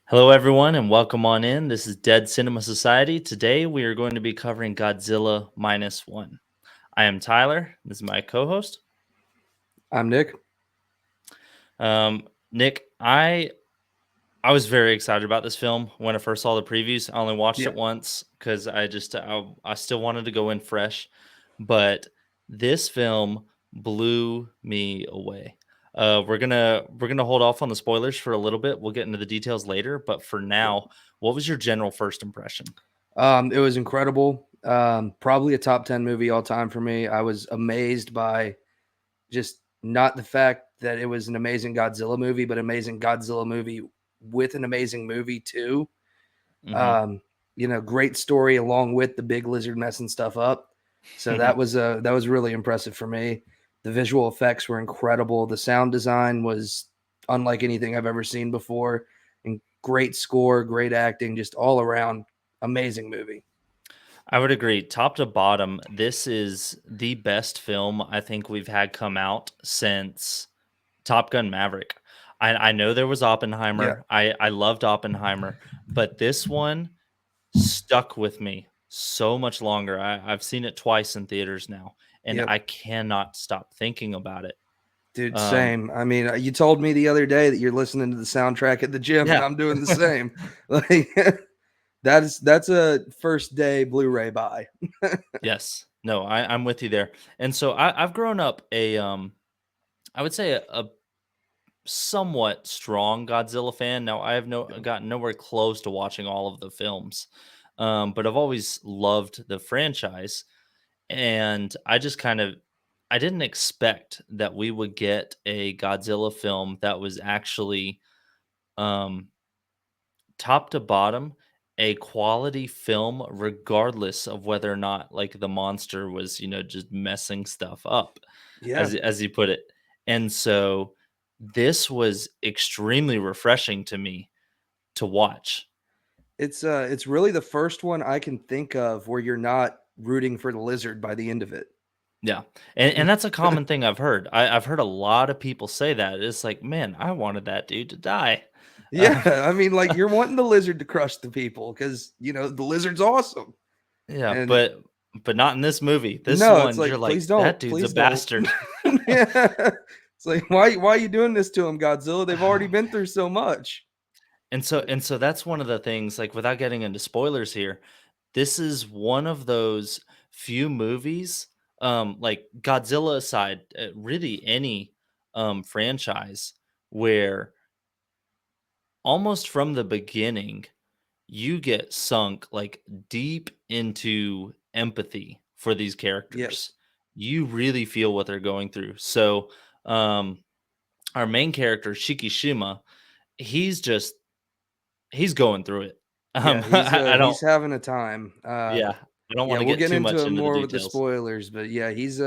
Hello, everyone, and welcome on in. This is Dead Cinema Society. Today, we are going to be covering Godzilla Minus One. I am Tyler. This is my co-host, I'm Nick. Nick. I was very excited about this film when I first saw the previews. I only watched Yeah. it once because I still wanted to go in fresh, but this film blew me away. We're gonna hold off on the spoilers for a little bit. We'll get into the details later, but for Yeah. now, what was your general first impression? It was incredible. Probably a top 10 movie all time for me. I was amazed by just not the fact that it was an amazing Godzilla movie, but amazing Godzilla movie with an amazing movie too. Mhm. Um, great story along with the big lizard messing stuff up. So that was really impressive for me. The visual effects were incredible. The sound design was unlike anything I've ever seen before. And great score, great acting, just all around amazing movie. I would agree. Top to bottom, this is the best film I think we've had come out since Top Gun Maverick. I know there was Yeah. Oppenheimer. I loved Oppenheimer, but this one stuck with me so much longer. I've seen it twice in theaters now, and Yep. I cannot stop thinking about it. Dude, Um, same. I mean, you told me the other day that you're listening to the soundtrack at the gym, and yeah. I'm doing the same. Like that's a first day Blu-ray buy. Yes. No, I'm with you there. And so I've grown up I would say a somewhat strong Godzilla fan. Now, I have gotten nowhere close to watching all of the films, but I've always loved the franchise, and I didn't expect that we would get a Godzilla film that was actually um, top to bottom a quality film, regardless of whether or not like the monster was just messing stuff up, Yeah. as you put it. And so this was extremely refreshing to me to watch. It's really the first one I can think of where you're not rooting for the lizard by the end of it. Yeah. And that's a common thing I've heard. I've heard a lot of people say that. It's like, man, I wanted that dude to die. Yeah, Um, I mean, like you're wanting the lizard to crush the people because the lizard's awesome. yeah, And but not in this movie. This no, it's one, you're like, like, please that don't, dude's a please don't. bastard. Yeah. It's like, why are you doing this to him, Godzilla? They've already been through so much. And so that's one of the things, like, without getting into spoilers here, this is one of those few movies, like Godzilla aside, really any franchise where almost from the beginning you get sunk like deep into empathy for these characters. Yes. You really feel what they're going through. So um our main character Shikishima, he's just he's going through it. Yeah, I don't he's having a time. yeah, I don't Yeah, wanna we'll get get too into much it into the more with the details. spoilers, but yeah, he's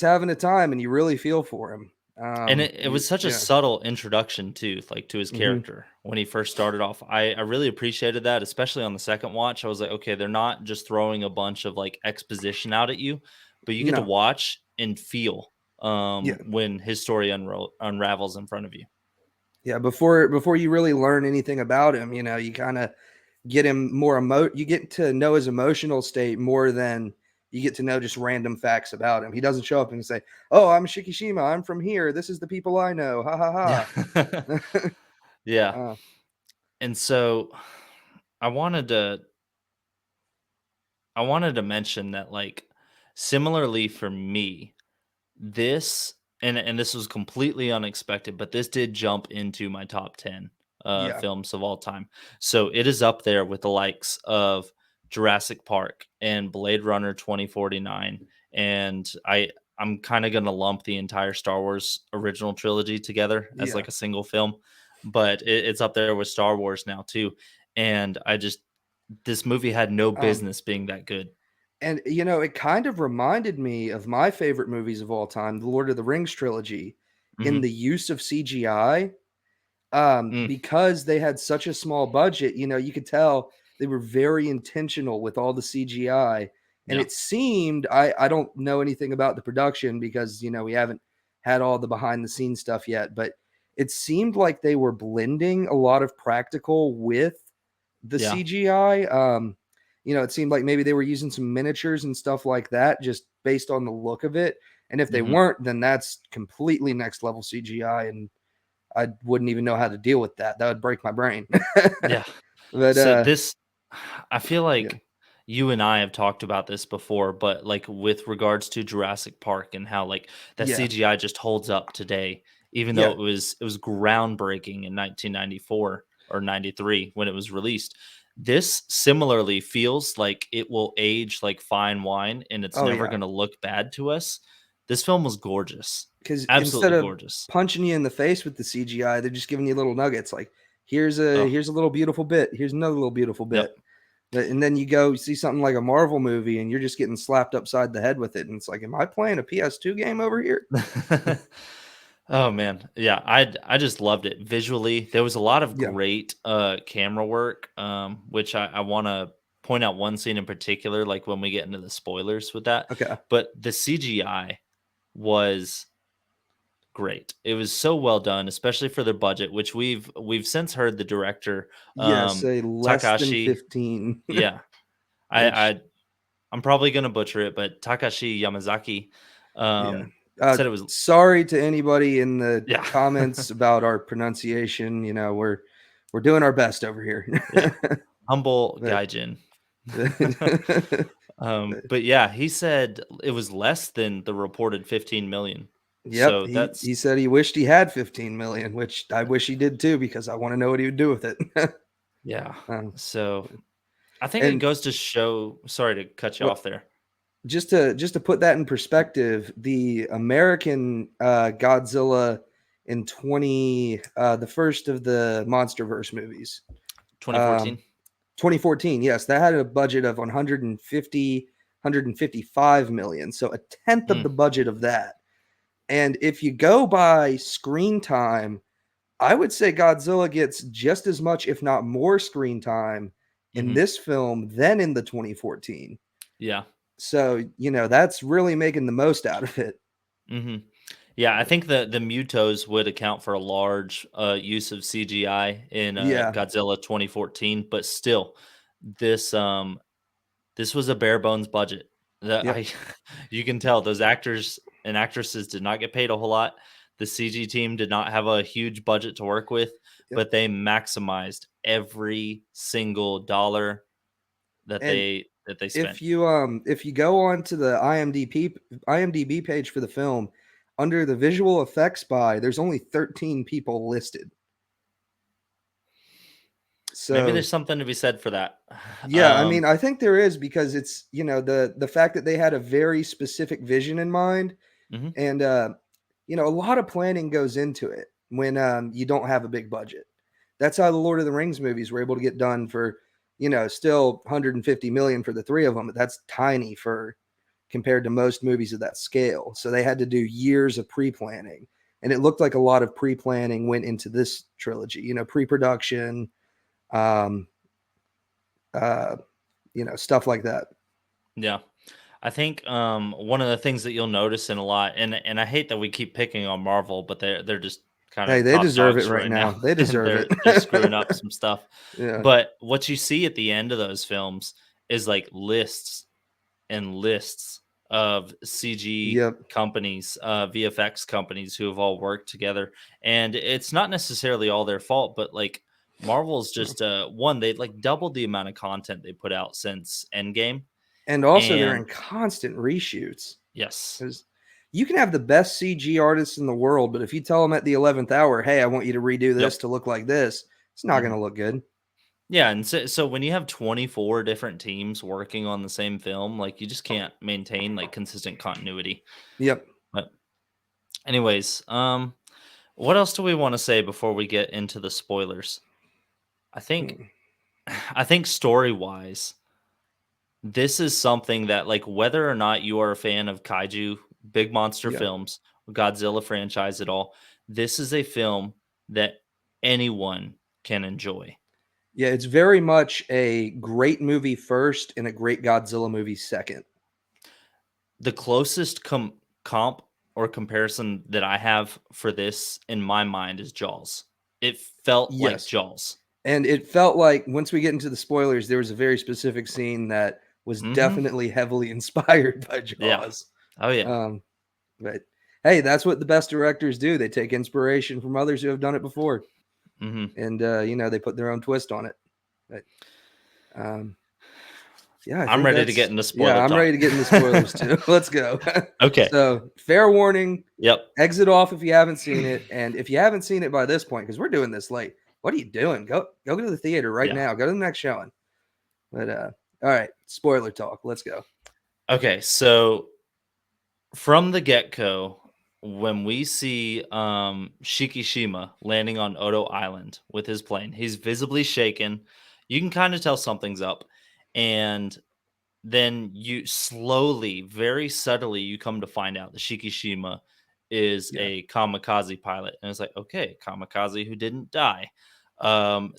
having a time and you really feel for him. And it You was such a yeah. subtle introduction too, like, to his Hmm. character when he first started off. I really appreciated that, especially on the second watch. I was like, "Okay, they're not just throwing a bunch of, like, exposition out at you, but you get to No. watch and feel, Yeah. when his story unravels in front of you." Yeah, before you really learn anything about him, you kind of get him more you get to know his emotional state more than you get to know just random facts about him. He doesn't show up and say, "Oh, I'm Shikishima. I'm from here. This is the people I know." Ha Yeah. ha ha. Yeah, uh, and so I wanted to I wanted to mention that, like, similarly for me, this and this was completely unexpected, but this did jump into my top 10 yeah. films of all time. So it is up there with the likes of Jurassic Park and Blade Runner 2049. And I'm kind of going to lump the entire Star Wars original trilogy together as Yeah. like a single film, but it's up there with Star Wars now too. And this movie had no Um, business being that good. and it kind of reminded me of my favorite movies of all time, the Lord of the Rings trilogy, in Hmm. the use of CGI. Mm, Because they had such a small budget, you could tell they were very intentional with all the CGI. And yeah. it seemed, I don't know anything about the production because, we haven't had all the behind the scenes stuff yet, but it seemed like they were blending a lot of practical with the Yeah. CGI. It seemed like maybe they were using some miniatures and stuff like that just based on the look of it. And if they Mhm. weren't, then that's completely next level CGI, and I wouldn't even know how to deal with that. That would break my brain. Yeah. But So this I feel yeah, like you and I have talked about this before, but like with regards to Jurassic Park and how like that yeah, CGI just holds up today, even though yeah, it was groundbreaking in 1994 or 93 when it was released. This similarly feels like it will age like fine wine and it's oh never yeah. going to look bad to us. This film was gorgeous. Because instead Absolutely of gorgeous. punching you in the face with the CGI, they're just giving you little nuggets. Like Oh, here's a little beautiful bit. Here's another little beautiful yep. bit. And then you go see something like a Marvel movie, and you're just getting slapped upside the head with it. And it's like, am I playing a PS2 game over here? Oh man, yeah, I just loved it visually. There was a lot of Yeah. great camera work, which I want to point out one scene in particular, like when we get into the spoilers with that. Okay. But the CGI was great. It was so well done, especially for their budget, which we've since heard the director, Yeah. Say less than Takashi. 15. Yeah, I, Which, I I'm probably gonna butcher it, but Takashi Yamazaki yeah. said it was. Sorry to anybody in the Yeah. comments about our pronunciation. We're doing our best over here. Yeah. Humble But gaijin. But yeah, he said it was less than the reported 15 million. Yep, So he that's said he wished he had 15 million, which I wish he did too because I want to know what he would do with it. yeah. um, So I think it and goes to show, sorry to cut you what off there. just to put that in perspective, the American Godzilla in the first of the MonsterVerse movies, 2014. um, 2014, yes, that had a budget of 155 million, so a tenth of Mm, the budget of that. And if you go by screen time, I would say Godzilla gets just as much, if not more, screen time in mhm. this film than in the 2014. Yeah. So, that's really making the most out of it. Mhm. Yeah, I think the Mutos would account for a large use of CGI in Yeah. Godzilla 2014, but still, this this was a bare bones budget. That Yep. I you can tell those actors and actresses did not get paid a whole lot. The CG team did not have a huge budget to work with, Yep. but they maximized every single dollar that And they spent. if you go on to the IMDb page for the film, under the visual effects by, there's only 13 people listed. Maybe So there's something to be said for that. yeah, I mean, I think there is because it's, the fact that they had a very specific vision in mind. Mhm, And a lot of planning goes into it when you don't have a big budget. That's how the Lord of the Rings movies were able to get done for, still 150 million for the three of them. But that's tiny for compared to most movies of that scale. So they had to do years of pre-planning. And it looked like a lot of pre-planning went into this trilogy, pre-production, um, uh, stuff like that. yeah. I think one of the things that you'll notice in a lot, and I hate that we keep picking on Marvel, but they're just kind Hey, of they top deserve it dogs right right now, now. They and deserve it. they're screwing up some stuff. Yeah. But what you see at the end of those films is like lists and lists of CG Yep. companies, VFX companies who have all worked together, and it's not necessarily all their fault, but like Marvel's just one, they like doubled the amount of content they put out since Endgame, And also, they're and in constant reshoots. yes. Because you can have the best CG artists in the world, but if you tell them at the 11th hour, hey, I want you to redo Yep. this to look like this, it's not going Mhm. to look good. Yeah, and so when you have 24 different teams working on the same film, like you just can't maintain like consistent continuity. Yep. But anyways, what else do we want to say before we get into the spoilers? I think Hmm. I think story-wise, this is something that like whether or not you are a fan of kaiju, big monster Yeah. films, Godzilla franchise at all, this is a film that anyone can enjoy. Yeah. It's very much a great movie first and a great Godzilla movie second. The closest comp or comparison that I have for this in my mind is Jaws. It felt like Yes. Jaws. And it felt like once we get into the spoilers, there was a very specific scene that was Mhm. definitely heavily inspired by Yeah. Jaws. Oh, yeah. Um, but hey, that's what the best directors do. They take inspiration from others who have done it before, Mhm. and they put their own twist on it. But um, yeah, I I'm think ready to that's get into yeah. spoiler I'm talk. ready to get into spoilers too. Let's go. Okay. So, fair warning: Yep. exit off if you haven't seen it, and if you haven't seen it by this point, because we're doing this late. What are you doing? Go to the theater right Yeah. now. Go to the next showing. But all right, spoiler talk. Let's go. Okay, so from the get-go, when we see, Shikishima landing on Odo Island with his plane, he's visibly shaken. You can kinda tell something's up, and then you slowly, very subtly, you come to find out that Shikishima is Yeah. a kamikaze pilot, and it's like, "Okay, kamikaze who didn't die."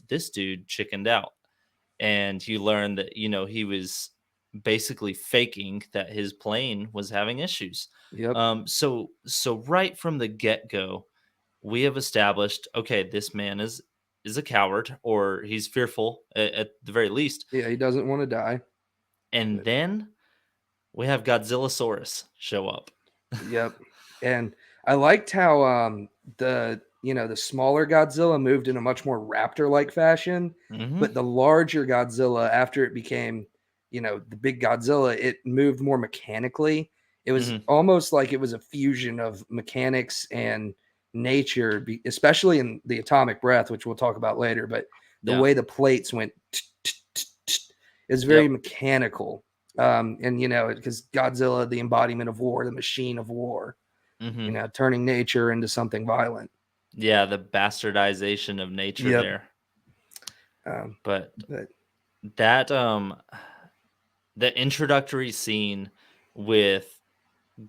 This dude chickened out, and you learn that, he was basically faking that his plane was having issues. Yep. So right from the get-go, we have established, okay, this man is a coward, or he's fearful at the very least. Yeah. He doesn't want to die. And But then we have Godzillasaurus show up. yep. And I liked how the smaller Godzilla moved in a much more raptor-like fashion, Hmm. but the larger Godzilla, after it became, the big Godzilla, it moved more mechanically. It was Hmm. almost like it was a fusion of mechanics and nature, especially in the atomic breath, which we'll talk about later. But the Yeah. way the plates went is very Yep. mechanical. And because Godzilla, the embodiment of war, the machine of war, Hmm. turning nature into something violent. Yeah, the bastardization of nature Yep. there. Um, But but that the introductory scene with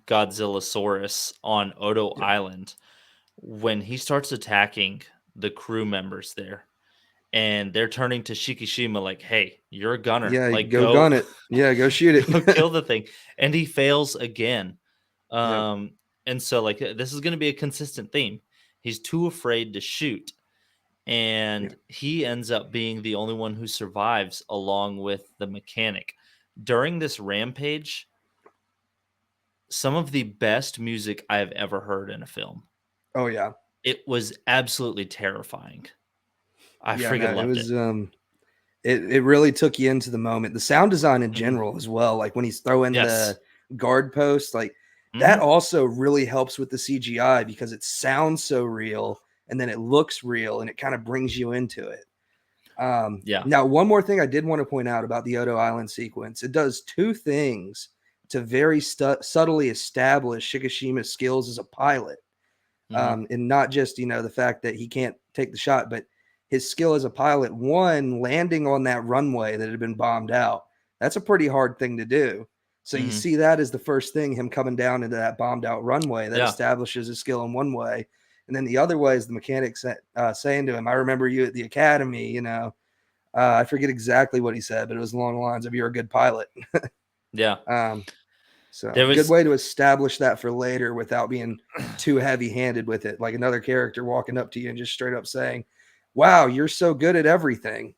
Godzillasaurus on Odo yeah, Island, when he starts attacking the crew members there, and they're turning to Shikishima like, "Hey, you're a gunner. yeah, Like, go go gun it. Yeah, go shoot go it. kill the thing." And he fails again. Yep. Um, and so, like, this is gonna be a consistent theme. He's too afraid to shoot, Yeah. and he ends up being the only one who survives along with the mechanic. During this rampage, some of the best music I have ever heard in a film. Oh yeah. It was absolutely terrifying. I Yeah. freaking No, it loved it. was. It really took you into the moment. The sound design in Mhm. general as well, like when he's throwing Yes. the guard post, like that Mhm. also really helps with the CGI because it sounds so real and then it looks real and it kind of brings you into it. Yeah. Now, one more thing I did want to point out about the Odo Island sequence, it does two things to very subtly establish Shikishima's skills as a pilot, Mhm. and not just the fact that he can't take the shot, but his skill as a pilot. One, landing on that runway that had been bombed out. That's a pretty hard thing to do. So you Mhm. see that as the first thing, him coming down into that bombed out runway that Yeah. establishes his skill in one way. And then the other way is the mechanic saying to him, "I remember you at the academy." I forget exactly what he said, but it was along the lines of "You're a good pilot." Yeah. Um, so There good was way to establish that for later without being too heavy-handed with it. Like another character walking up to you and just straight up saying, "Wow, you're so good at everything."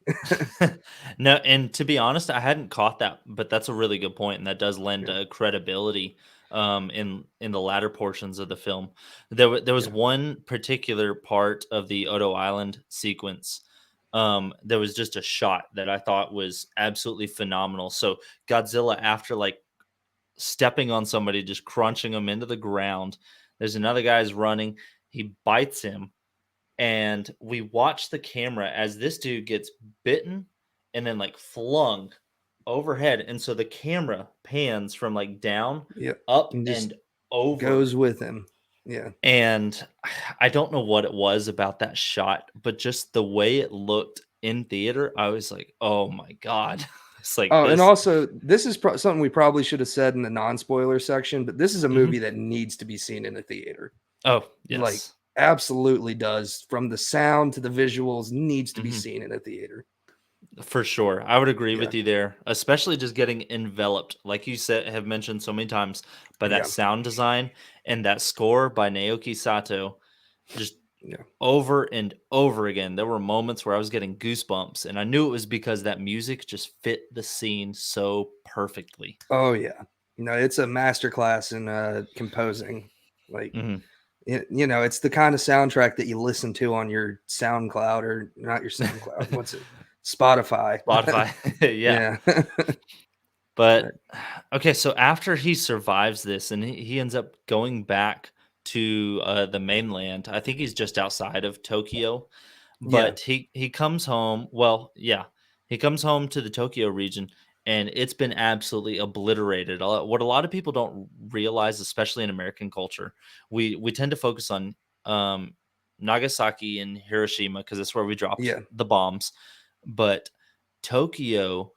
No, and to be honest, I hadn't caught that, but that's a really good point, and that does lend Yeah, credibility in the latter portions of the film. There was yeah, one particular part of the Odo Island sequence. There was just a shot that I thought was absolutely phenomenal. So Godzilla, after like stepping on somebody, just crunching them into the ground, there's another guy's running. He bites him, and we watch the camera as this dude gets bitten and then like flung overhead, and so the camera pans from like down, yeah, up, and just and over. goes with him. Yeah. And I don't know what it was about that shot, but just the way it looked in theater, I was like, oh my god. It's like Oh, and this. also this is something we probably should have said in the non-spoiler section, but this is a movie Mhm. that needs to be seen in the theater. Oh Like, yes. absolutely does. From the sound to the visuals, needs to be Mhm. seen in a theater. For sure. I would agree Yeah. with you there, especially just getting enveloped, like you said, have mentioned so many times, by that Yeah. sound design. And that score by Naoki Sato, just Yeah. over and over again, there were moments where I was getting goosebumps, and I knew it was because that music just fit the scene so perfectly. Oh yeah. It's a masterclass in composing. Like Mhm. it's the kind of soundtrack that you listen to on your SoundCloud, or not your SoundCloud. What's it? Spotify. Spotify. Yeah. Yeah. But okay, so after he survives this and he ends up going back to the mainland, I think he's just outside of Tokyo, Yeah. but he comes home. Well, yeah, he comes home to the Tokyo region, and it's been absolutely obliterated. What a lot of people don't realize, especially in American culture, we tend to focus on um, Nagasaki and Hiroshima because that's where we dropped Yeah. the bombs, but Tokyo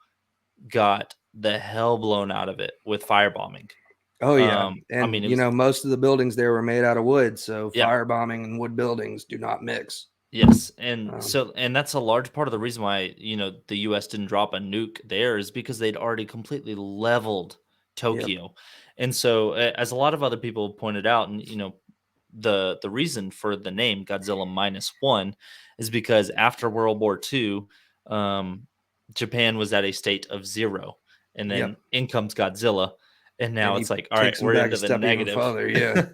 got the hell blown out of it with firebombing. Oh yeah. I And mean, it was most of the buildings there were made out of wood, so yeah, firebombing and wood buildings do not mix. yes, and Um, so and that's a large part of the reason why the U.S. didn't drop a nuke there is because they'd already completely leveled yep. Tokyo, and so as a lot of other people pointed out, and the reason for the name Godzilla Minus One is because after World War II, um, Japan was at a state of zero, and then Yep. in comes Godzilla, and And now it's he like, all right, takes him we're back a into the step even negative. further. Yeah.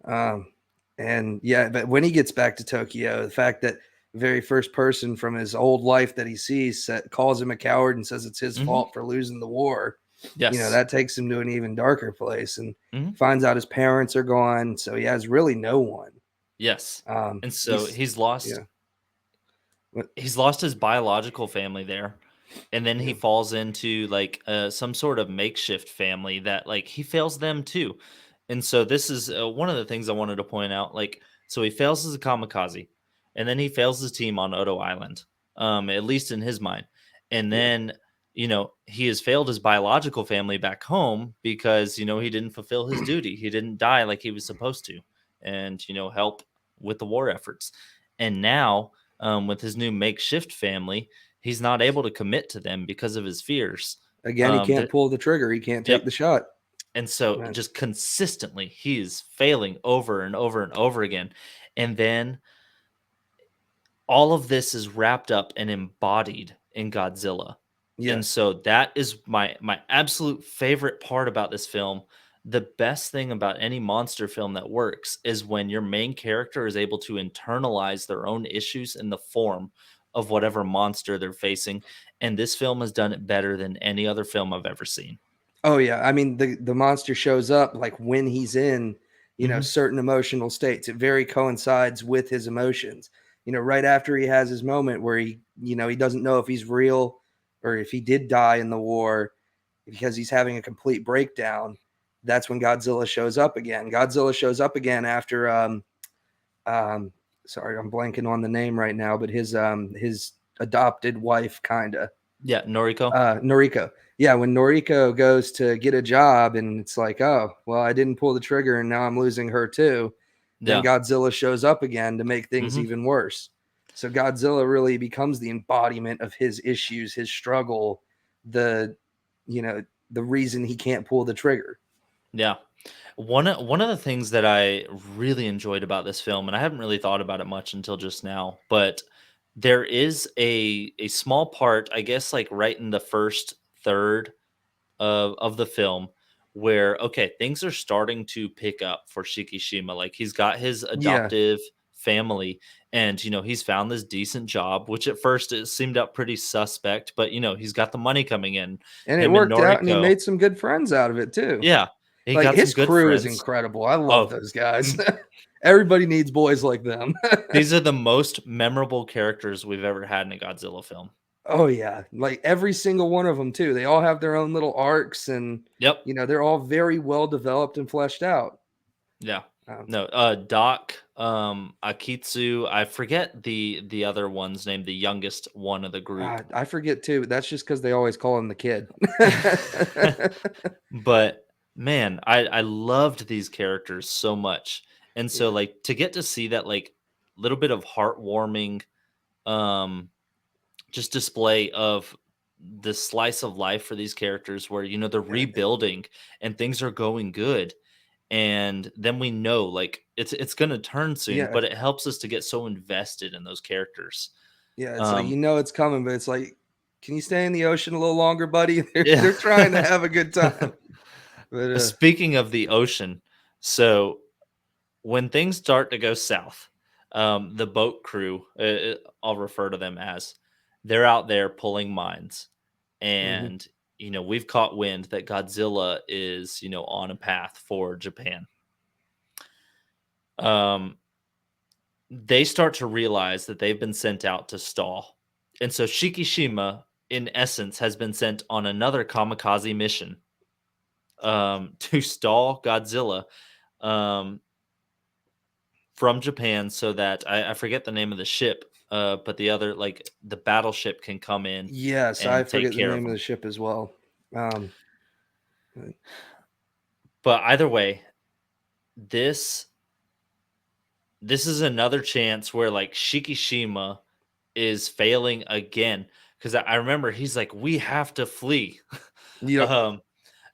Um, and yeah, but when he gets back to Tokyo, the fact that the very first person from his old life that he sees calls him a coward and says it's his Hmm. fault for losing the war, Yes. that takes him to an even darker place, and Hmm. finds out his parents are gone. So he has really no one. Yes. Um, And so he's, he's lost yeah, but- he's lost his biological family there, and then he yeah, falls into like some sort of makeshift family that like he fails them too. And so this is one of the things I wanted to point out. Like, so he fails as a kamikaze, and then he fails his team on Odo Island, at least in his mind. And yeah. then he has failed his biological family back home because he didn't fulfill his duty. He didn't die like he was supposed to, and help with the war efforts. And now with his new makeshift family, he's not able to commit to them because of his fears. Again, he can't That pull the trigger. He can't take Yep. the shot. And so Man. just consistently, he is failing over and over and over again. And then all of this is wrapped up and embodied in Godzilla. And Yes. so that is my absolute favorite part about this film. The best thing about any monster film that works is when your main character is able to internalize their own issues in the form of whatever monster they're facing. And this film has done it better than any other film I've ever seen. Oh yeah, I mean the monster shows up like when he's in, Hmm. certain emotional states. It very coincides with his emotions. Right after he has his moment where he doesn't know if he's real or if he did die in the war because he's having a complete breakdown. That's when Godzilla shows up again. Godzilla shows up again after um sorry, I'm blanking on the name right now, but his adopted wife kind of Yeah, Noriko. Noriko. Yeah, when Noriko goes to get a job and it's like, oh, well, I didn't pull the trigger and now I'm losing her too. Then Yeah. Godzilla shows up again to make things Hmm. even worse. So Godzilla really becomes the embodiment of his issues, his struggle, the you know, the reason he can't pull the trigger. Yeah. One of the things that I really enjoyed about this film, and I haven't really thought about it much until just now, but there is a small part, I guess, like right in the first third of the film, where okay, things are starting to pick up for Shikishima. Like he's got his Yeah. adoptive family, and he's found this decent job, which at first it seemed up pretty suspect, but he's got the money coming in. And it Him and worked out and he Noriko, made some good friends out of it too. yeah, he Like got some his good crew is friends. incredible. I love Oh. those guys. Everybody needs boys like them. These are the most memorable characters we've ever had in a Godzilla film. Oh yeah, like every single one of them too. They all have their own little arcs, and Yep. they're all very well developed and fleshed out. Yeah. Um, No, Doc, Akitsu, I forget the other one's name, the youngest one of the group. I forget too. But that's just because they always call him the kid. But man, I loved these characters so much. And so Yeah, like to get to see that like little bit of heartwarming um just display of the slice of life for these characters where they're yeah, rebuilding and things are going good. and then we know like it's gonna turn soon, Yeah, but it helps us to get so invested in those characters. yeah, it's like, Um, you know it's coming, but it's like, "Can you stay in the ocean a little longer, buddy?" yeah. They're trying to have a good time. But, Speaking of the ocean, so when things start to go south, the boat crew, I'll refer to them as, they're out there pulling mines, mhm. and we've caught wind that Godzilla is on a path for Japan. Um, they start to realize that they've been sent out to stall, and so Shikishima, in essence, has been sent on another kamikaze mission to stall Godzilla. Um, from Japan so that I forget the name of the ship, but the other like the battleship can come in Yes, I and take forget the care of name of the them. ship as well. Um, but But either way, this this is another chance where like Shikishima is failing again because I remember he's like, we have to flee. yep. um,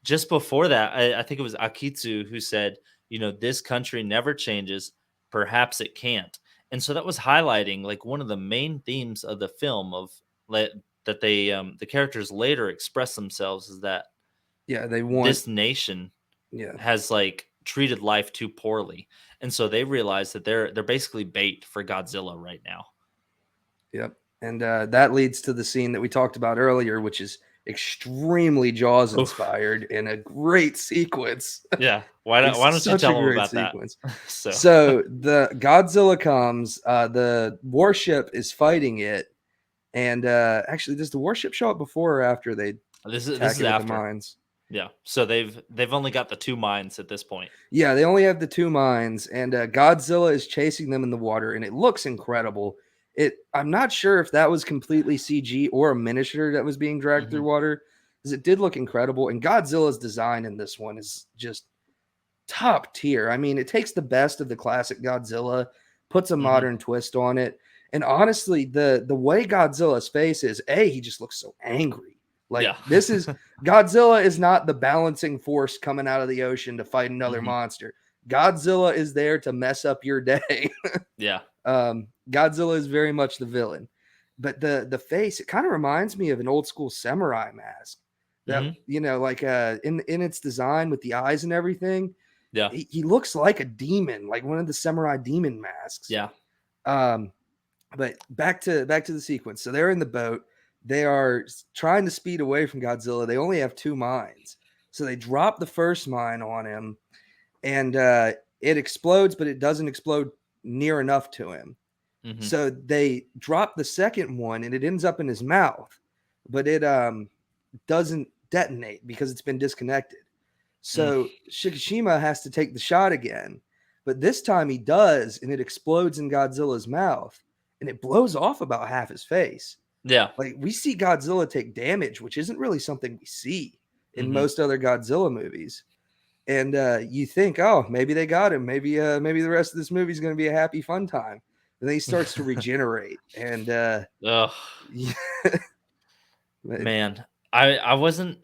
just before that, I think it was Akitsu who said, this country never changes. Perhaps it can't. And so that was highlighting like one of the main themes of the film of let, that the characters later express themselves is that Yeah, they want this nation yeah, has like treated life too poorly. And so they realize that they're basically bait for Godzilla right now. yep. And, that leads to the scene that we talked about earlier, which is extremely Jaws Oof. inspired and a great sequence. Yeah. It's Why don't you such a tell them great about that? sequence. So So, the Godzilla comes, the warship is fighting it, and, actually, does the warship show up before or after they this attack is it with the after. mines? Yeah. So they've only got the two mines at this point. Yeah, they only have the 2 mines, and, Godzilla is chasing them in the water, and it looks incredible. I'm not sure if that was completely CG or a miniature that was being dragged through Mhm. water, because it did look incredible, and Godzilla's design in this one is just top tier. I mean, it takes the best of the classic Godzilla, puts a Mhm. modern twist on it, and honestly, the way Godzilla's face is, he just looks so angry. Like Yeah. this is Godzilla is not the balancing force coming out of the ocean to fight another Mhm. monster. Godzilla is there to mess up your day. Yeah. Godzilla is very much the villain, but the face, it kind of reminds me of an old school samurai mask. That Mhm. like in its design with the eyes and everything, Yeah. he looks like a demon, like one of the samurai demon masks. Yeah. Um, but back to the sequence. So they're in the boat. They are trying to speed away from Godzilla. They only have 2 mines, so they drop the first mine on him, and it explodes, but it doesn't explode near enough to him. Mhm. So they drop the second one, and it ends up in his mouth, but it doesn't detonate because it's been disconnected. Mm. So Shikishima has to take the shot again, but this time he does, and it explodes in Godzilla's mouth, and it blows off about half his face. Yeah. Like we see Godzilla take damage, which isn't really something we see in Mhm. most other Godzilla movies. And you think, oh, maybe they got him. Maybe the rest of this movie is going to be a happy, fun time. And then he starts to regenerate, and Ugh, yeah, but man. I wasn't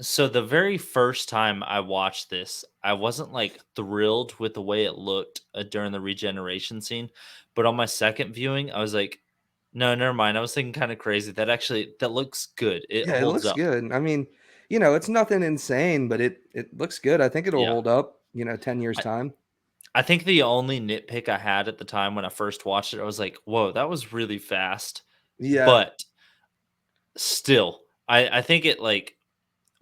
so the very first time I watched this, I wasn't like thrilled with the way it looked during the regeneration scene, but on my second viewing, I was like, no, never mind. I was thinking kind of crazy. That looks good. It yeah, it holds looks up. good. I mean, it's nothing insane, but it looks good. I think it'll Yeah. hold up. 10 years I, time. I think the only nitpick I had at the time when I first watched it, I was like, whoa, that was really fast. Yeah, But still, I think it like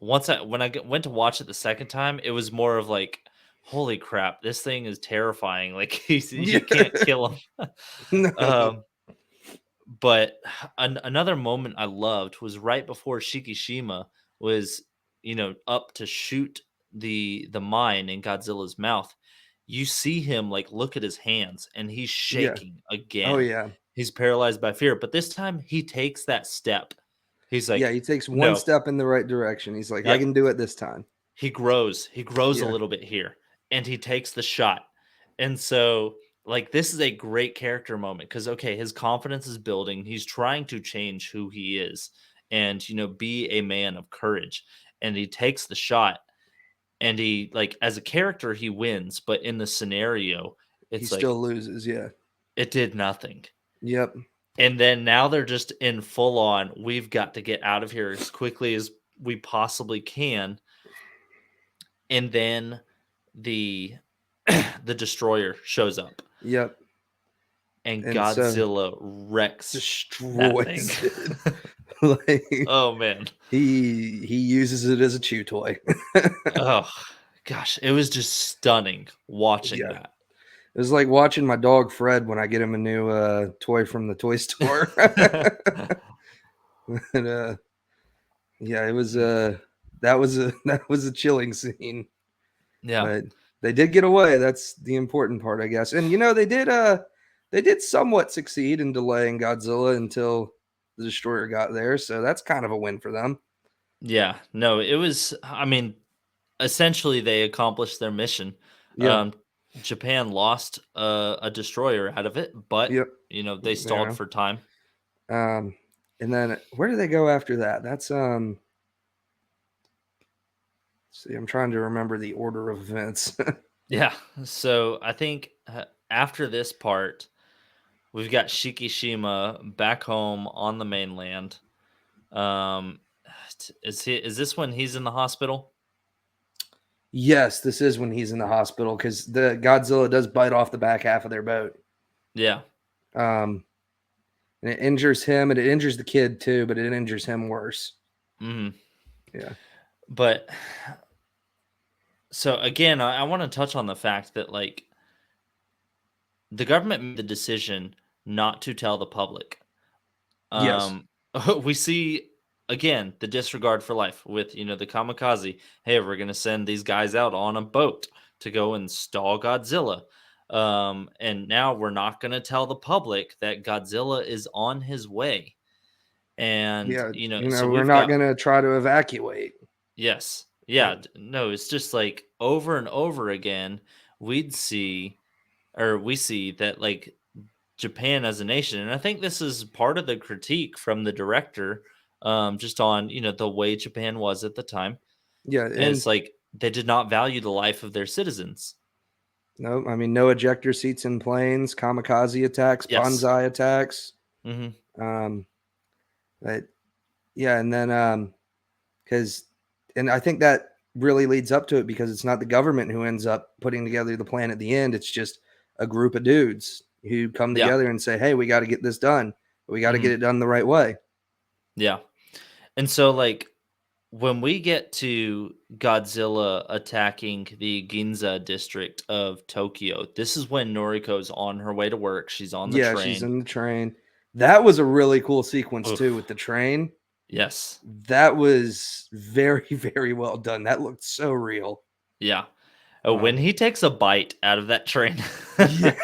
once I when I went to watch it the second time, it was more of like, "Holy crap, this thing is terrifying." Like yeah, you can't kill him. no, um, but another moment I loved was right before Shikishima was, up to shoot the mine in Godzilla's mouth. You see him like look at his hands and he's yeah, shaking oh again. yeah, He's paralyzed by fear, but this time he takes that step. He's yeah. like, He takes one "No." step in the right direction. He's like, I Yep. can do it this time. He grows a Yeah, little bit here, and he takes the shot. And so, like, this is a great character moment because, okay, his confidence is building. He's trying to change who he is and, be a man of courage. And he takes the shot. and he like as a character he wins, but in the scenario, He it's still like loses. Yeah. it did nothing. Yep. And then now they're just in full on, we've got to get out of here as quickly as we possibly can. And then the the destroyer shows up Yep. and And so Godzilla wrecks that thing. destroys it. Like Oh man. he uses it as a chew toy. Oh gosh, it was just stunning watching Yeah. that. It was like watching my dog Fred when I get him a new toy from the toy store. And, yeah, it was that was a that was a chilling scene. Yeah. But they did get away. That's the important part, I guess. And they did somewhat succeed in delaying Godzilla until the destroyer got there, so that's kind of a win for them. Yeah. No, it was I mean, essentially they accomplished their mission. Yeah. Um Japan lost a destroyer out of it, but Yep. they stalled There. for time. Um and then where do they go after that? That's see, I'm trying to remember the order of events. Yeah. So I think after this part, we've got Shikishima back home on the mainland. Um, is this when he's in the hospital? Yes, this is when he's in the hospital because the Godzilla does bite off the back half of their boat. Yeah. Um, and it injures him, and it injures the kid too, but it injures him worse. Hmm. Yeah. But so again, I want to touch on the fact that like the government made the decision not to tell the public. Yes. Um, we see again the disregard for life with the kamikaze. Hey, we're gonna send these guys out on a boat to go and stall Godzilla. And now we're not gonna tell the public that Godzilla is on his way. And Yeah. so We're we've not got gonna try to evacuate. yes, Yeah. yeah, no, it's just like over and over again, we'd see or we see that like Japan as a nation. And I think this is part of the critique from the director, just on, the way Japan was at the time. Yeah. And And it's like they did not value the life of their citizens. no, I mean, no ejector seats in planes, kamikaze attacks, Yes. bonsai attacks. Hmm. Um, but yeah. And then, because, and I think that really leads up to it because it's not the government who ends up putting together the plan at the end. It's just a group of dudes who come Yeah. together and say, hey, we got to get this done. We got to get Hmm. it done the right way. Yeah. And so, like, when we get to Godzilla attacking the Ginza district of Tokyo, this is when Noriko's on her way to work. She's on the Yeah, she's train. in the train. That was a really cool sequence too Oof. with the train. Yes. That was very, very well done. That looked so real. Yeah. When Um, he takes a bite out of that train, yeah.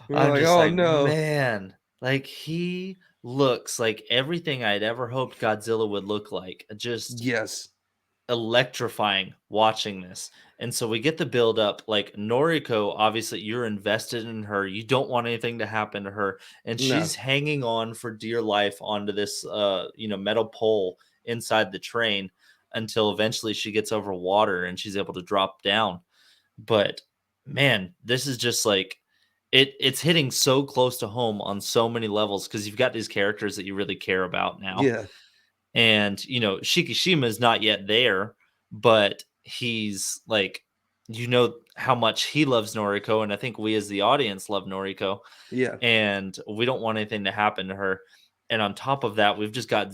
We're I'm like, just oh like, no. man, like he looks like everything I'd ever hoped Godzilla would look like. Just Yes. electrifying watching this. And so we get the build up like Noriko, obviously you're invested in her. You don't want anything to happen to her. And No. she's hanging on for dear life onto this metal pole inside the train until eventually she gets over water and she's able to drop down. But man, this is just like it's hitting so close to home on so many levels because you've got these characters that you really care about now. Yeah. And Shikishima is not yet there, but he's like how much he loves Noriko, and I think we as the audience love Noriko, Yeah. and we don't want anything to happen to her. And on top of that, we've got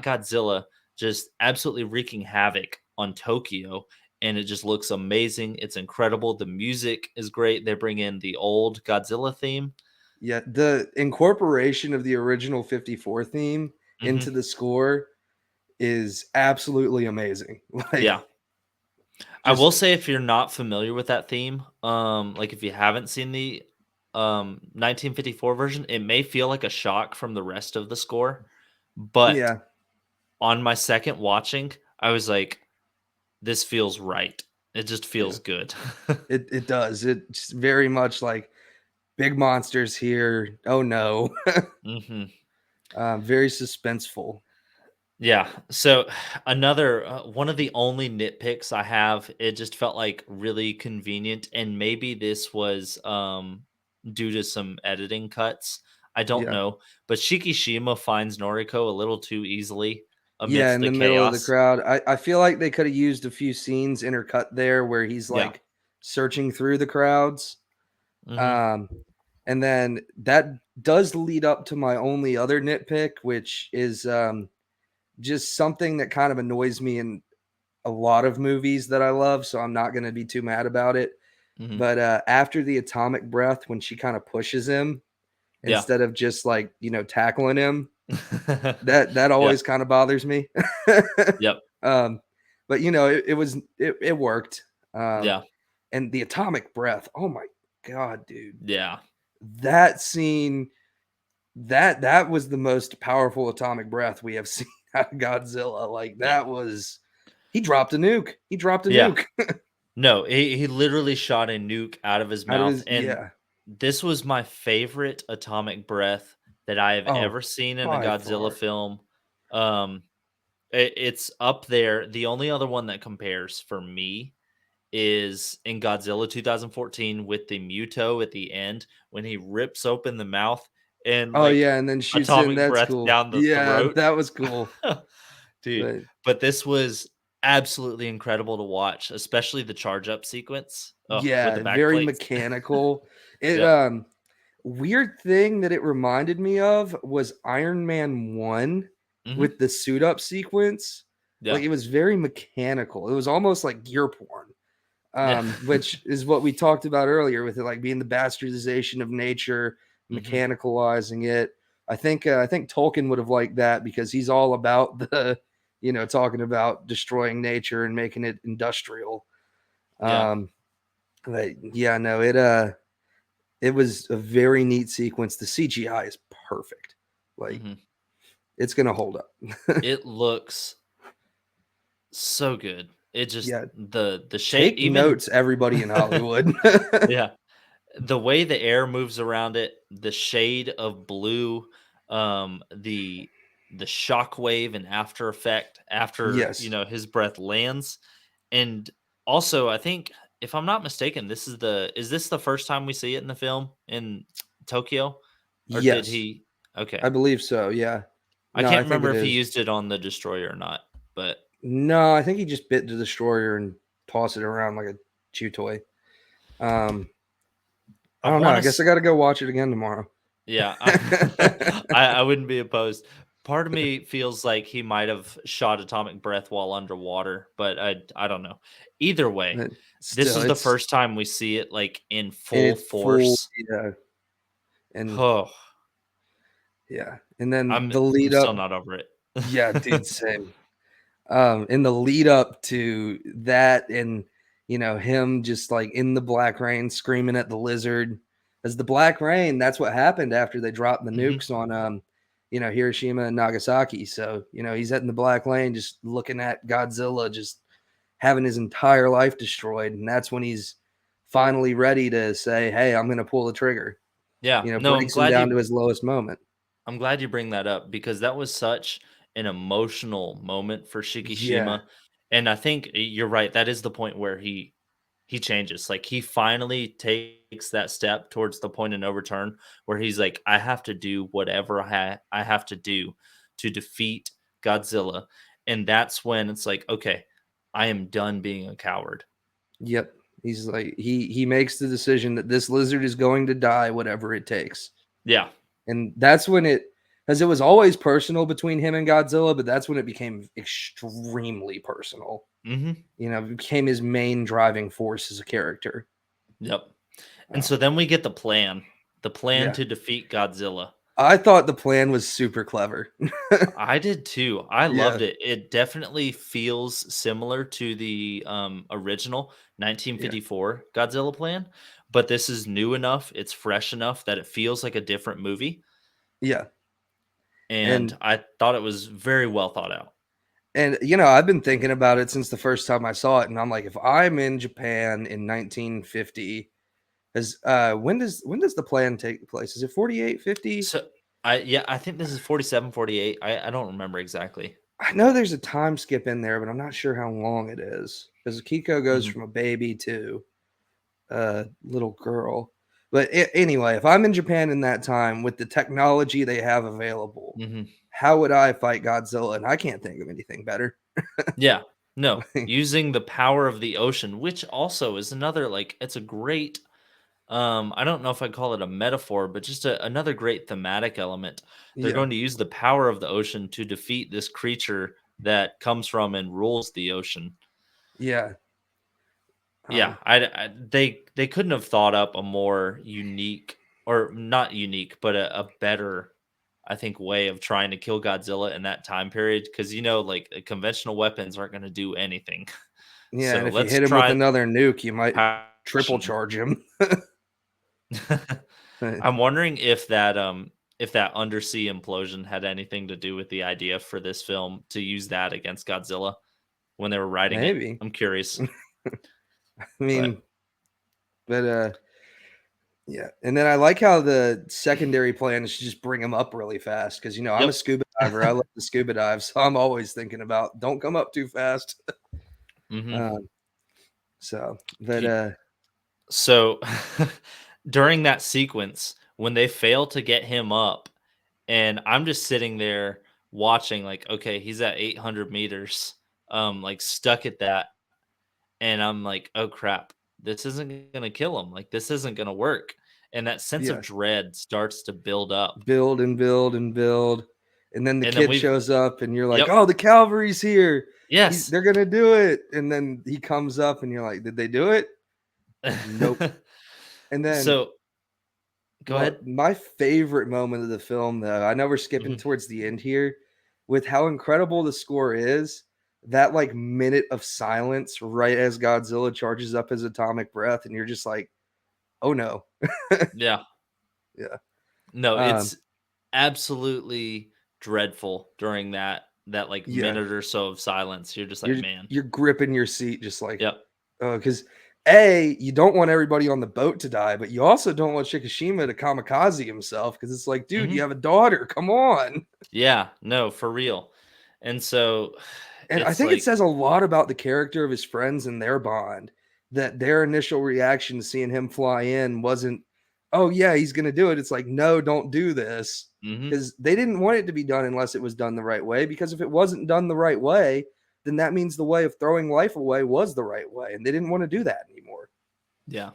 Godzilla just absolutely wreaking havoc on Tokyo, and it just looks amazing. It's incredible. The music is great. They bring in the old Godzilla theme. Yeah. The incorporation of the original 54 theme Hmm. into the score is absolutely amazing. Like Yeah. I will just say if you're not familiar with that theme, like if you haven't seen the 1954 version, it may feel like a shock from the rest of the score, but yeah. on my second watching, I was like, this feels right. It just Yeah. feels good. It does. It's very much like big monsters here. Oh no. Hmm. Very suspenseful. Yeah. So another one of the only nitpicks I have, it just felt like really convenient, and maybe this was due to some editing cuts. I don't Yeah. know, but Shikishima finds Noriko a little too easily Yeah, amidst in the the middle of the chaos. crowd. I feel like they could have used a few scenes intercut there where he's Yeah. like searching through the crowds. Hmm. Um, and then that does lead up to my only other nitpick, which is just something that kind of annoys me in a lot of movies that I love. So I'm not going to be too mad about it. Hmm. But after the atomic breath, when she kind of pushes him Yeah. instead of just like, tackling him, that Yeah. always kind of bothers me. Yep. um, but it worked. Um, Yeah. and the atomic breath, oh my god, dude, Yeah. that scene, that was the most powerful atomic breath we have seen out of Godzilla. Like Yeah. that was, he dropped a nuke. He dropped a Yeah. nuke No, he literally shot a nuke out of his out of mouth, his, and yeah. this was my favorite atomic breath that I have Oh, ever seen in a by Godzilla far. film. Um, it's up there. The only other one that compares for me is in Godzilla 2014 with the Muto at the end when he rips open the mouth and Oh like yeah, and then shoots in. atomic That's breath cool. down the Yeah, throat. that was cool. Dude, But but this was absolutely incredible to watch, especially the charge up sequence. Oh, with the yeah, back very plates. mechanical. It Yep. weird thing that it reminded me of was Iron Man 1 Mhm. with the suit up sequence. Like Yeah. it was very mechanical. It was almost like gear porn. Yeah. Which is what we talked about earlier with it like being the bastardization of nature, Mhm. mechanicalizing it. I think Tolkien would have liked that because he's all about the talking about destroying nature and making it industrial. Yeah. Um, but yeah, no, it was a very neat sequence. The CGI is perfect. Like Mhm. it's gonna hold up. It looks so good. It just Yeah, the shape take even notes, everybody in Hollywood. yeah. The way the air moves around it, the shade of blue, the shockwave and after effect after, Yes, his breath lands. And also, I think if I'm not mistaken, is this the first time we see it in the film in Tokyo? Or did yes, he I okay. believe so. Yeah, I no, I can't think remember it if he is. used it on the destroyer or not, but No, I think he just bit the destroyer and toss it around like a chew toy. Um, I I don't know. want I guess I to got to go watch it again tomorrow. yeah, I wouldn't be opposed. Part of me feels like he might have shot atomic breath while underwater, but I don't know. Either way, But this still, is the it's first time we see it like in in full its full, force. yeah, and Oh, yeah, and then I'm the lead still up, not over it. yeah, dude, same. In the lead up to that, and him just like in the black rain screaming at the lizard, as the black rain. That's what happened after they dropped the Mhm. nukes on Hiroshima and Nagasaki. So he's out in the black lane, just looking at Godzilla, just having his entire life destroyed, and that's when he's finally ready to say, "Hey, I'm going to pull the trigger." Yeah, no, Breaks him down to his lowest moment. I'm glad you bring that up because that was such an emotional moment for Yeah, Shikishima, and I think you're right. That is the point where he changes. Like he finally takes that step towards the point of no return, where he's like, I have to do whatever I have to do to defeat Godzilla, and that's when it's like, okay, I am done being a coward. yep. He's like he makes the decision that this lizard is going to die, whatever it takes. Yeah. And that's when because it was always personal between him and Godzilla, but that's when it became extremely personal. Hmm. It became his main driving force as a character. Yep. And so Um, then we get the plan yeah, to defeat Godzilla. I thought the plan was super clever. I did too. I Yeah, loved it. It definitely feels similar to the original yeah, 1954 Godzilla plan, but this is new enough, it's fresh enough that it feels like a different movie, yeah. and And I thought it was very well thought out. I've been thinking about it since the first time I saw it, and I'm like, if I'm in Japan in 1950, as when does the plan take place? Is it 48, 50? So I think this is 47, 48. I don't remember exactly. I know there's a time skip in there, but I'm not sure how long it is because Kiko goes Mhm, from a baby to a little girl. But anyway, if I'm in Japan in that time with the technology they have available, mhm. how would I fight Godzilla? And I can't think of anything better. Yeah. No, using the power of the ocean, which also is another, like, it's a great, I don't know if I'd call it a metaphor, but just another great thematic element. They're Yeah, going to use the power of the ocean to defeat this creature that comes from and rules the ocean. yeah, Yeah, um, they couldn't have thought up a more unique, or not unique, but a better, I think, way of trying to kill Godzilla in that time period. Because like conventional weapons aren't going to do anything. yeah. And So if you let's hit him with try another nuke, you might triple passion. charge him. I'm wondering if that undersea implosion had anything to do with the idea for this film to use that against Godzilla when they were writing it. Maybe. I'm curious, I but mean, but yeah. And then I like how the secondary plan is to just bring him up really fast because I'm a yep. scuba diver. I love to scuba dive, so I'm always thinking about don't come up too fast. hmm Um, but So during that sequence, when they fail to get him up, and I'm just sitting there watching, like, okay, he's at 800 meters, like stuck at that, and I'm like, oh crap, this isn't gonna kill him. Like, this isn't gonna work. And that sense of yeah, dread starts to build up. build and build and build, and then the And then kid we've, shows up, and you're like, yep, oh, the cavalry's here. yes. They're gonna do it, and then he comes up, and you're like, did they do it? Nope. And then So go ahead. my favorite moment of the film, though, I know we're skipping Mhm. towards the end here, with how incredible the score is, that, like, minute of silence right as Godzilla charges up his atomic breath, and you're just like, "Oh, no." Yeah. Yeah. No, Um, it's absolutely dreadful during that, like, yeah. minute or so of silence. You're just like, You're "Man." you're gripping your seat just like, Yep. because A, you don't want everybody on the boat to die, but you also don't want Shikishima to kamikaze himself because it's like, "Dude, you Mhm. have a daughter, come on." Yeah, no, for real. And so And I it's think it like, says a lot about the character of his friends and their bond that their initial reaction to seeing him fly in wasn't, "Oh, yeah, he's gonna do it." It's like, "No, don't do this," mhm, because they didn't want it to be done unless it was done the right way, because if it wasn't done the right way, then that means the way of throwing life away was the right way, and they didn't wanna do that anymore. yeah.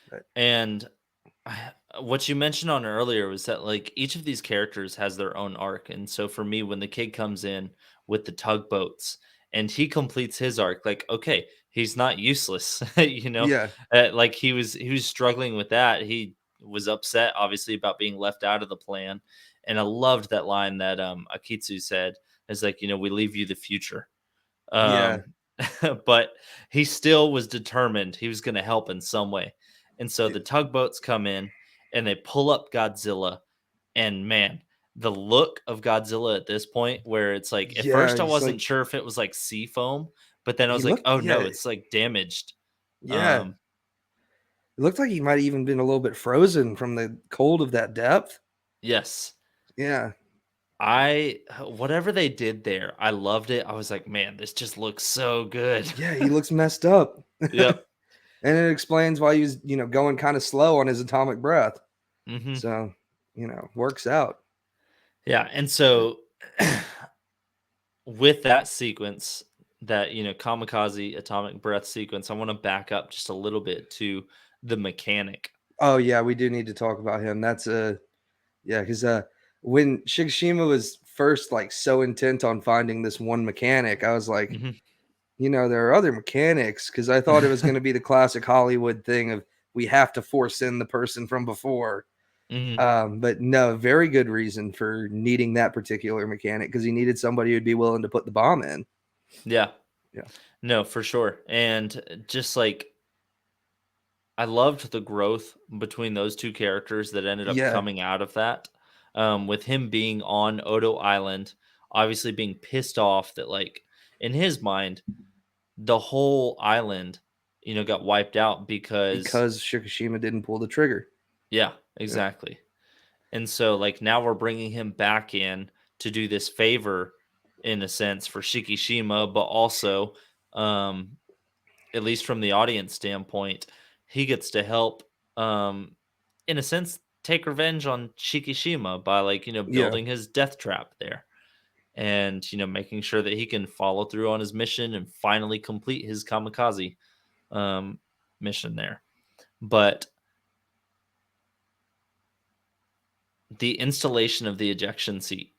But And what you mentioned on earlier was that, like, each of these characters has their own arc. And so for me, when the kid comes in with the tugboats and he completes his arc, like, okay, he's not useless, yeah, like he was struggling with that. He was upset, obviously, about being left out of the plan. And I loved that line that Akitsu said, is like, we leave you the future. yeah, Um, but he still was determined he was going to help in some way. And so the tugboats come in and they pull up Godzilla. And man, the look of Godzilla at this point, where it's like, at yeah, first I he's wasn't like sure if it was like sea foam, but then I he was like, looked oh no, yeah, it's like damaged. yeah. Um, It looked like he might even been a little bit frozen from the cold of that depth. yes. Yeah. Whatever they did there, I loved it. I was like, man, this just looks so good. Yeah, he looks messed up. Yep. And it explains why he was, going kind of slow on his atomic breath. hmm So, works out. Yeah. And But so with that sequence, that kamikaze atomic breath sequence, I want to back up just a little bit to the mechanic. oh yeah, we do need to talk about him. That's yeah, because when Shigeshima was first like so intent on finding this one mechanic, I was like, hmm there are other mechanics because I thought it was going to be the classic Hollywood thing of we have to force in the person from before. hmm But no, very good reason for needing that particular mechanic because he needed somebody who'd be willing to put the bomb in. yeah, Yeah. no, for sure. And just like, I loved the growth between those two characters that ended up Yeah. coming out of that. With him being on Odo Island, obviously being pissed off that, like, in his mind, the whole island, got wiped out because, Because Shikishima didn't pull the trigger. yeah, Yeah. exactly. And so, like, now we're bringing him back in to do this favor, in a sense for Shikishima, but also, um, at least from the audience standpoint, he gets to help, um, in a sense, take revenge on Shikishima by like Yeah. building his death trap there, and making sure that he can follow through on his mission and finally complete his kamikaze um, mission there. But the installation of the ejection seat.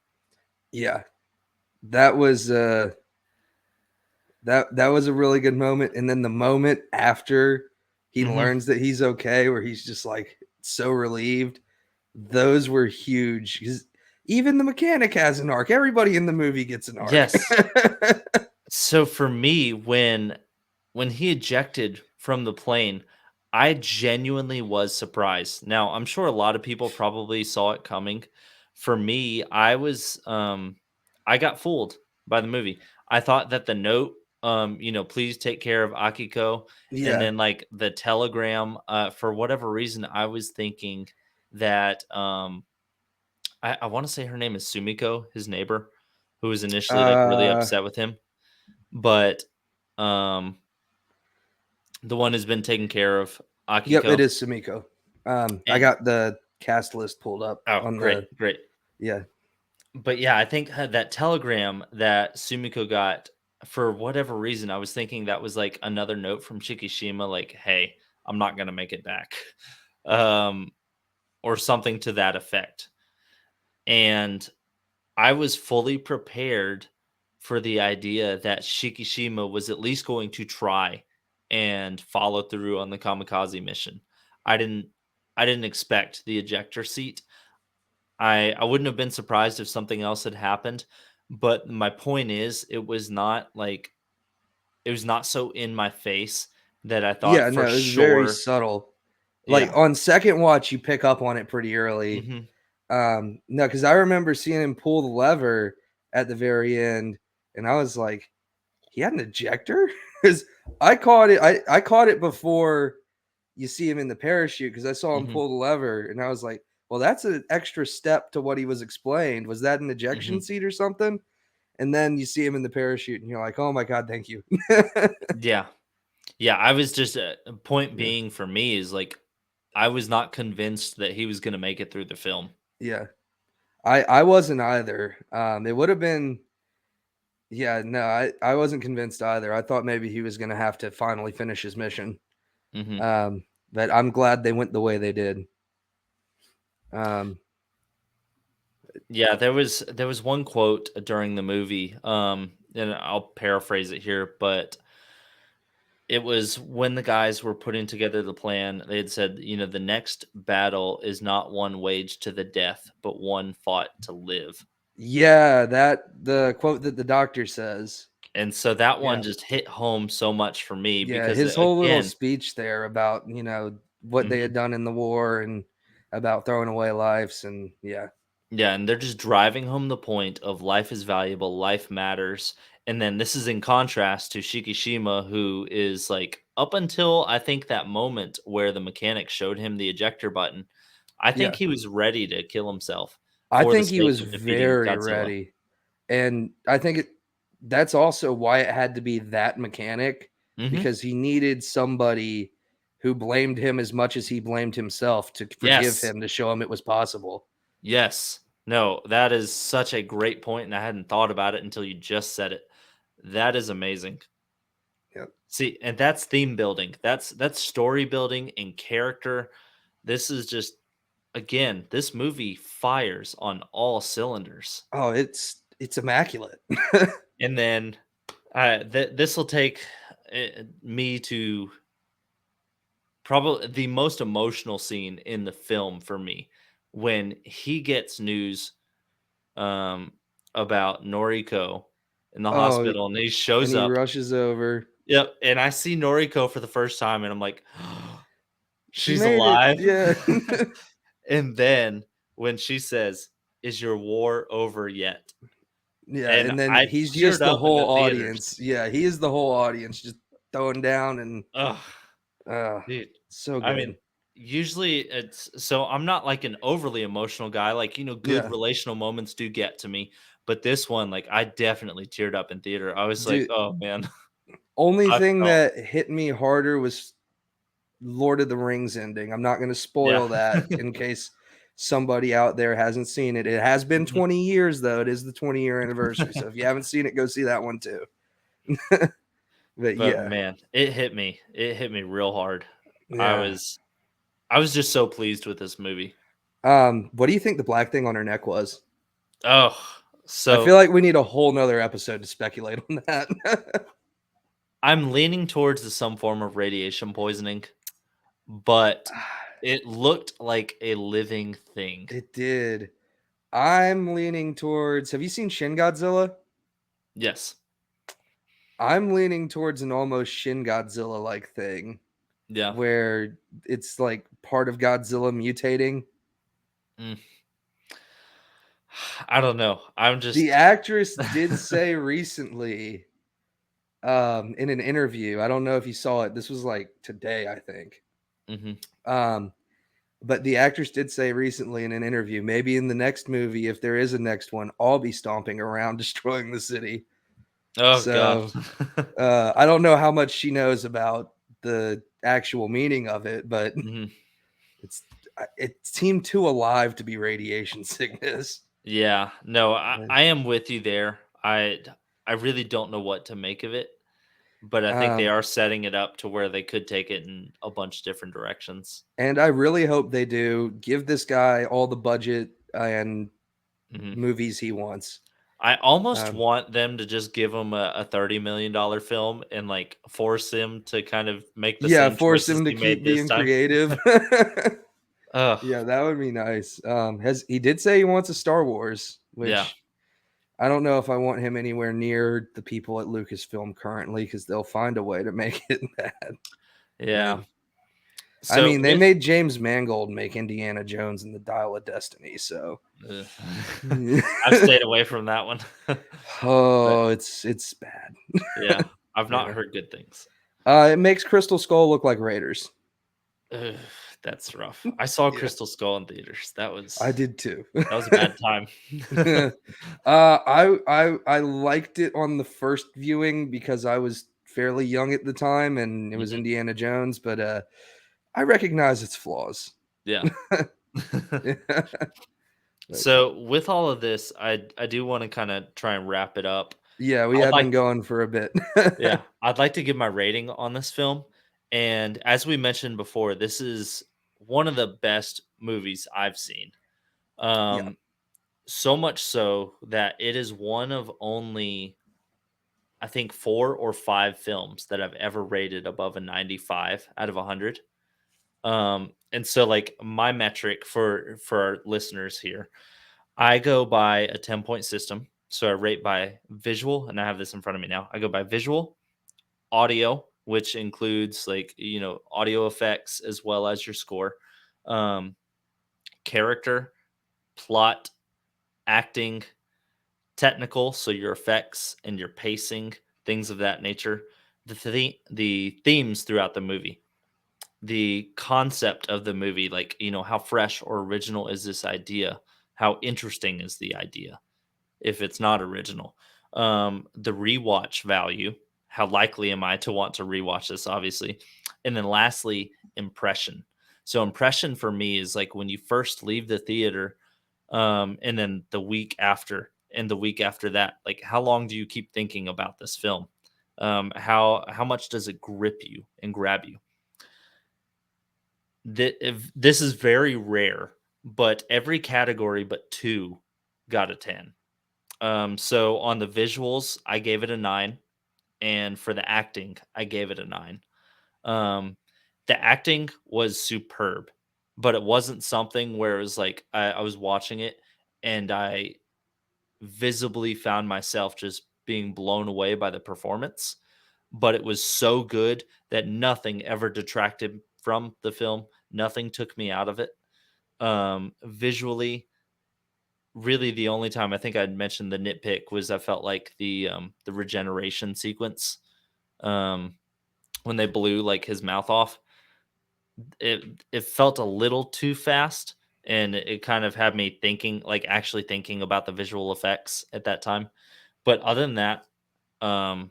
Yeah. That was that was a really good moment. And then the moment after he Mhm. learns that he's okay, where he's just like so relieved, those were huge. 'Cause even the mechanic has an arc. Everybody in the movie gets an arc. Yes. So for me, when he ejected from the plane, I genuinely was surprised. Now, I'm sure a lot of people probably saw it coming. For me, I got fooled by the movie. I thought that the note, please take care of Akiko, and Yeah. then like the telegram, for whatever reason, I was thinking that I want to say her name is Sumiko, his neighbor, who was initially like really Uh upset with him, but um, the one has been taken care of, yep, it Akiko. is Sumiko. I And got the cast list pulled up oh, on great, the great. yeah. But yeah, I think that telegram that Sumiko got, for whatever reason, I was thinking that was like another note from Shikishima, like, "Hey, I'm not gonna make it back," um, or something to that effect. And I was fully prepared for the idea that Shikishima was at least going to try and follow through on the kamikaze mission. I didn't I didn't expect the ejector seat. I wouldn't have been surprised if something else had happened, but my point is it was not so in my face that I Yeah, thought for no, it was very sure. subtle. Like Yeah. on second watch, you pick up on it pretty early. Mhm. No, because I remember seeing him pull the lever at the very end, and I was like, he had an ejector? Because I caught it before you see him in the parachute because I saw him Mhm. pull the lever, and I was like, well, that's an extra step to what he was explained. Was that an ejection Mhm. seat or something? And then you see him in the parachute, and you're like, oh my god, thank you. Yeah. Yeah, I was just point Yeah, being for me is like I was not convinced that he was gonna make it through the film. yeah. I wasn't either. It would have been yeah, no, I wasn't convinced either. I thought maybe he was gonna have to finally finish his mission. Mhm. Um, but I'm glad they went the way they did. Um, Yeah, there was one quote during the movie, and I'll paraphrase it here, but it was when the guys were putting together the plan, they had said, "The next battle is not one waged to the death, but one fought to live." yeah, that the quote that the doctor says. And so that one Yeah, just hit home so much for me yeah, because his whole little again. speech there about what they Mhm. had done in the war and about throwing away lives and yeah, Yeah, and they're just driving home the point of life is valuable, life matters. And then this is in contrast to Shikishima, who is like, up until I think that moment where the mechanic showed him the ejector button, I think yeah. he was ready to kill himself I for the think he sake was of defeating very Godzilla. ready. And I think that's also why it had to be that mechanic Hmm. because he needed somebody who blamed him as much as he blamed himself to forgive Yes. him to show him it was possible. Yes. No, that is such a great point, and I hadn't thought about it until you just said it. That is amazing. Yep. See, and that's theme building. That's story building and character. This is just again, this movie fires on all cylinders. Oh, it's immaculate. And then this will take me to probably the most emotional scene in the film for me when he gets news um, about Noriko in the Oh, hospital and he and shows he up. rushes over. Yep, and I see Noriko for the first time and I'm like, She she's made it. alive. Yeah. And then when she says, "Is your war over yet?" Yeah, And and then I he's teared just the up in the whole theaters. audience. Yeah, he is the whole audience just throwing down and Oh, uh dude. so I mean, good. Usually it's so I'm not like an overly emotional guy. Like, good Yeah, relational moments do get to me. But this one, like, I definitely teared up in theater. I was like, dude. oh man, Only I thing felt, that hit me harder was Lord of the Rings ending. I'm not going to yeah. spoil that in case somebody out there hasn't seen it. It has been Mhm. 20 years though. It is the 20-year anniversary. So if you haven't seen it, go see that one too. But But yeah. man, it hit me. It hit me real hard. I Yeah. was I was just so pleased with this movie. What do you think the black thing on her neck was? Oh, I feel so like we need a whole nother episode to speculate on that. I'm leaning towards some form of radiation poisoning, but it looked like a living thing. It did. I'm leaning towards. Have you seen Shin Godzilla? Yes. I'm leaning towards an almost Shin Godzilla like thing Yeah. where it's like part of Godzilla mutating. Mm. I don't know. I'm The just actress did say recently in an interview, I don't know if you saw it. This was like today, I think. Mhm. Um, but the actress did say recently in an interview, maybe in the next movie, if there is a next one, I'll be stomping around destroying the city. Oh god. So I don't know how much she knows about the actual meaning of it, but Mhm. it's it seemed too alive to be radiation sickness. Yeah. No, I Uh, I am with you there. I really don't know what to make of it, but I think they Um, are setting it up to where they could take it in a bunch of different directions. and I really hope they do give this guy all the budget and Mhm. movies he wants. I almost Um, want them to just give him a $30 million film and, like, force him to kind of make the yeah, same force choices him to he made keep this being time. creative. Ugh. Yeah, that would be nice. Has he did say he wants a Star Wars, Yeah. which I don't know if I want him anywhere near the people at Lucasfilm currently because they'll find a way to make it bad. Yeah. But I So mean, they with made James Mangold make Indiana Jones and the Dial of Destiny, so ugh. I've stayed away from that one. But, oh, it's bad. yeah, I've not Yeah. heard good things. It makes Crystal Skull look like Raiders. Ugh, that's rough. I saw Yeah, Crystal Skull in theaters. I did too. That was a bad time. I liked it on the first viewing because I was fairly young at the time and it was Mhm. Indiana Jones, but I recognize its flaws. Yeah. But So with all of this, I do wanna kinda try and wrap it up. yeah, we I'd have been like going for a bit. Yeah, I'd like to give my rating on this film, and as we mentioned before, this is one of the best movies I've seen. Yeah, Um, so much so that it is one of only, I think, 4 or 5 films that I've ever rated above a 95 out of 100. And so, like, my metric for our listeners here, I go by a 10-point system. So I rate by visual, and I have this in front of me now. I go by visual, audio, which includes, like, audio effects as well as your score, um, character, plot, acting, technical, so your effects and your pacing, things of that nature, the themes throughout the movie, the concept of the movie, like, how fresh or original is this idea, how interesting is the idea if it's not original. The rewatch value. How likely am I to want to rewatch this? Obviously, and then lastly, impression. So impression for me is like when you first leave the theater, and then the week after, and the week after that. Like, how long do you keep thinking about this film? How much does it grip you and grab you? If this is very rare, but every category but two got a 10. So on the visuals, I gave it a 9, and for the acting, I gave it a 9. Um, the acting was superb, but it wasn't something where it was like I was watching it and I visibly found myself just being blown away by the performance. But it was so good that nothing ever detracted from the film. Nothing took me out of it. Visually, really the only time I think I'd mentioned the nitpick was I felt like the regeneration sequence, um, when they blew, like, his mouth off. it felt a little too fast, and it kind of had me thinking, like, actually thinking about the visual effects at that time. But other than that, um,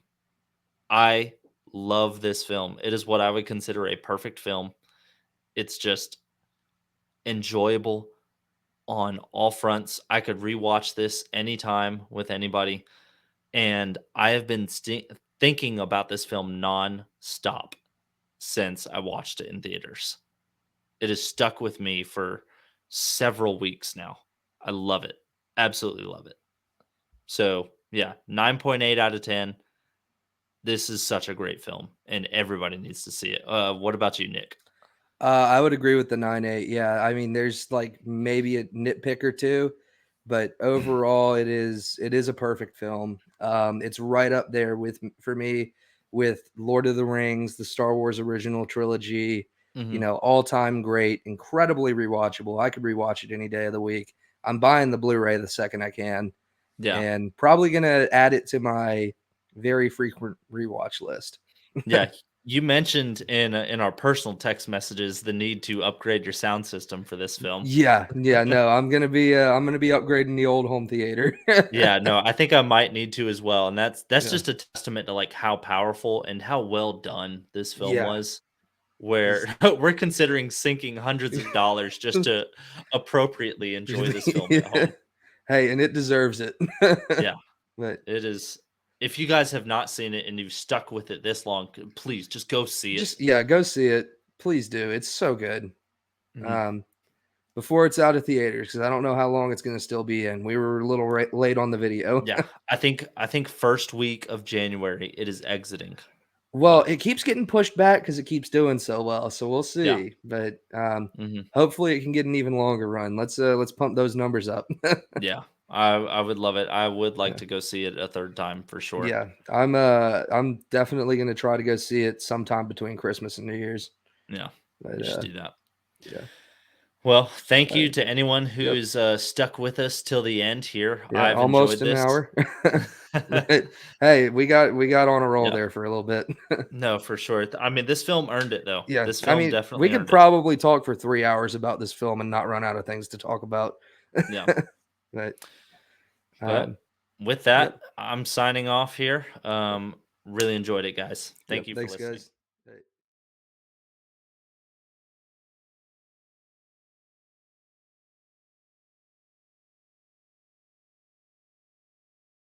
I love this film. It is what I would consider a perfect film. It's just enjoyable on all fronts. I could rewatch this anytime with anybody, and I have been thinking about this film non-stop since I watched it in theaters. It has stuck with me for several weeks now. I love it. Absolutely love it. So, yeah, 9.8 out of 10. This is such a great film, and everybody needs to see it. What about you, Nick? I would agree with the 9.8. Yeah, I mean, there's like maybe a nitpick or two, but overall, it is a perfect film. It's right up there with for me with Lord of the Rings, the Star Wars original trilogy. You Mhm. know, all time great, incredibly rewatchable. I could rewatch it any day of the week. I'm buying the Blu-ray the second I can, Yeah. and probably gonna add it to my very frequent rewatch list. Yeah. You mentioned in our personal text messages the need to upgrade your sound system for this film. Yeah, yeah, no, I'm gonna be upgrading the old home theater. Yeah, no, I think I might need to as well, and that's Yeah, just a testament to, like, how powerful and how well done this film yeah, was, where 'cause we're considering sinking hundreds of dollars just to appropriately enjoy this film at home. Hey, and it deserves it. Yeah, But it is. If you guys have not seen it and you've stuck with it this long, please just go see it. just yeah, go see it. Please do. It's so good. Mhm. Um, before it's out of theaters, because I don't know how long it's gonna still be in. We were a little late on the video. Yeah, I think first week of January, it is exiting. Well, Uh, it keeps getting pushed back because it keeps doing so well, so we'll yeah, see. But, mhm. hopefully it can get an even longer run. Let's pump those numbers up. Yeah, I would love it. I would like Yeah. to go see it a third time for sure. Yeah, I'm definitely gonna try to go see it sometime between Christmas and New Year's. Yeah, But, we should do that. yeah. Well, thank you Alright. to anyone Yep. who's stuck with us till the end here. Yeah, I've almost enjoyed an this. hour. But, hey, we got on a roll Yeah, there for a little bit. no, for sure. I mean, this film earned it though. Yeah, This I film mean, we definitely could earned it. probably talk for 3 hours about this film and not run out of things to talk about. Yeah, But, but um, with yep, that, I'm signing off here. Really enjoyed it, guys. yep, Thank you for thanks, listening. guys.